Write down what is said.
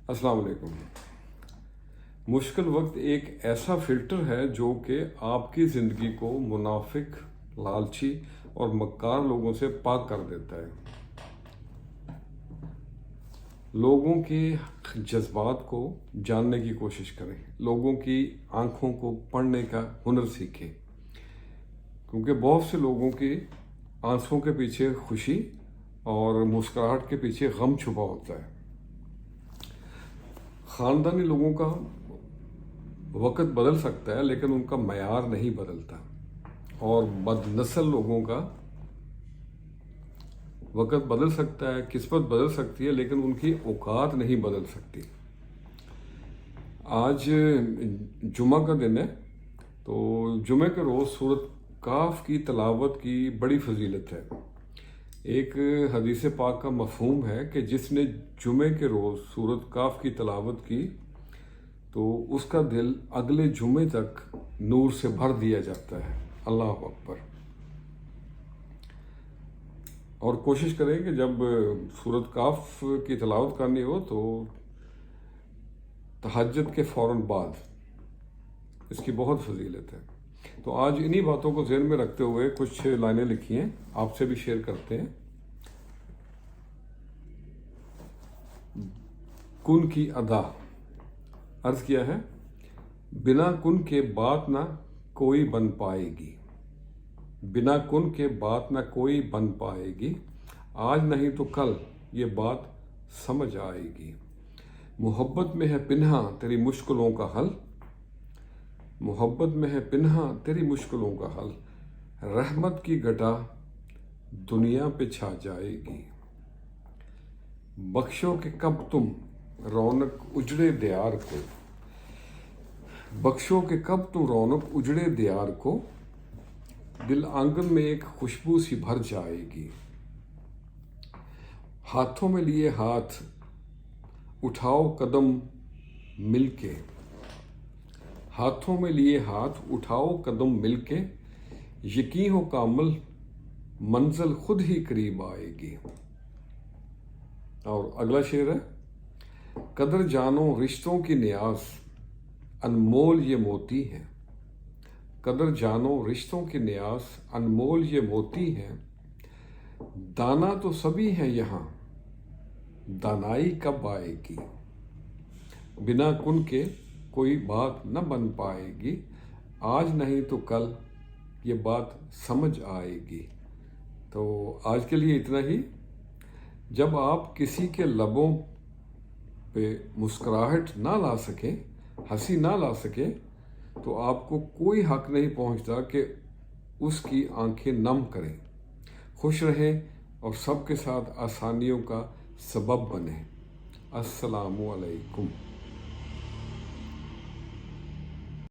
अस्सलाम वालेकुम। मुश्किल वक्त एक ऐसा फ़िल्टर है जो कि आपकी ज़िंदगी को मुनाफिक, लालची और मक्कार लोगों से पाक कर देता है। लोगों के जज्बात को जानने की कोशिश करें, लोगों की आंखों को पढ़ने का हुनर सीखें, क्योंकि बहुत से लोगों की आंसुओं के पीछे खुशी और मुस्कुराहट के पीछे गम छुपा होता है। ख़ानदानी लोगों का वक़्त बदल सकता है लेकिन उनका मयार नहीं बदलता, और बदनस्ल लोगों का वक़्त बदल सकता है, किस्मत बदल सकती है, लेकिन उनकी औकात नहीं बदल सकती। आज जुमा का दिन है, तो जुमे के रोज़ सूरत काफ की तलावत की बड़ी फजीलत है। एक हदीस पाक का मफ़हूम है कि जिसने जुमे के रोज़ सूरत काफ की तलावत की तो उसका दिल अगले जुमे तक नूर से भर दिया जाता है। अल्लाह अकबर। और कोशिश करें कि जब सूरत काफ की तलावत करनी हो तो तहज्जुद के फ़ौरन बाद, इसकी बहुत फजीलत है। तो आज इन्हीं बातों को ज़हन में रखते हुए कुछ लाइनें लिखी हैं, आपसे भी शेयर करते हैं। कुन की अदा, अर्ज़ किया है, बिना कुन के बात ना कोई बन पाएगी, बिना कुन के बात ना कोई बन पाएगी, आज नहीं तो कल ये बात समझ आएगी। मोहब्बत में है पिन्हा तेरी मुश्किलों का हल, मोहब्बत में है पिन्हा तेरी मुश्किलों का हल, रहमत की घटा दुनिया पे छा जाएगी। बख्शो कि कब तुम रौनक उजड़े दियार को, बख्शो कि कब तुम रौनक उजड़े दियार को, दिल आंगन में एक खुशबू सी भर जाएगी। हाथों में लिए हाथ उठाओ कदम मिलके, हाथों में लिए हाथ उठाओ कदम मिलके, यकीन हो कामल मंजिल खुद ही करीब आएगी। और अगला शेर है, कदर जानो रिश्तों की न्याज अनमोल ये मोती है, कदर जानो रिश्तों की न्याज अनमोल ये मोती है, दाना तो सभी है यहाँ दानाई कब आएगी, बिना कुन के कोई बात न बन पाएगी, आज नहीं तो कल ये बात समझ आएगी। तो आज के लिए इतना ही। जब आप किसी के लबों पे मुस्कुराहट ना ला सकें, हंसी ना ला सकें, तो आपको कोई हक नहीं पहुंचता कि उसकी आंखें नम करें। खुश रहें और सबके साथ आसानियों का सबब बने। अस्सलामु अलैकुम।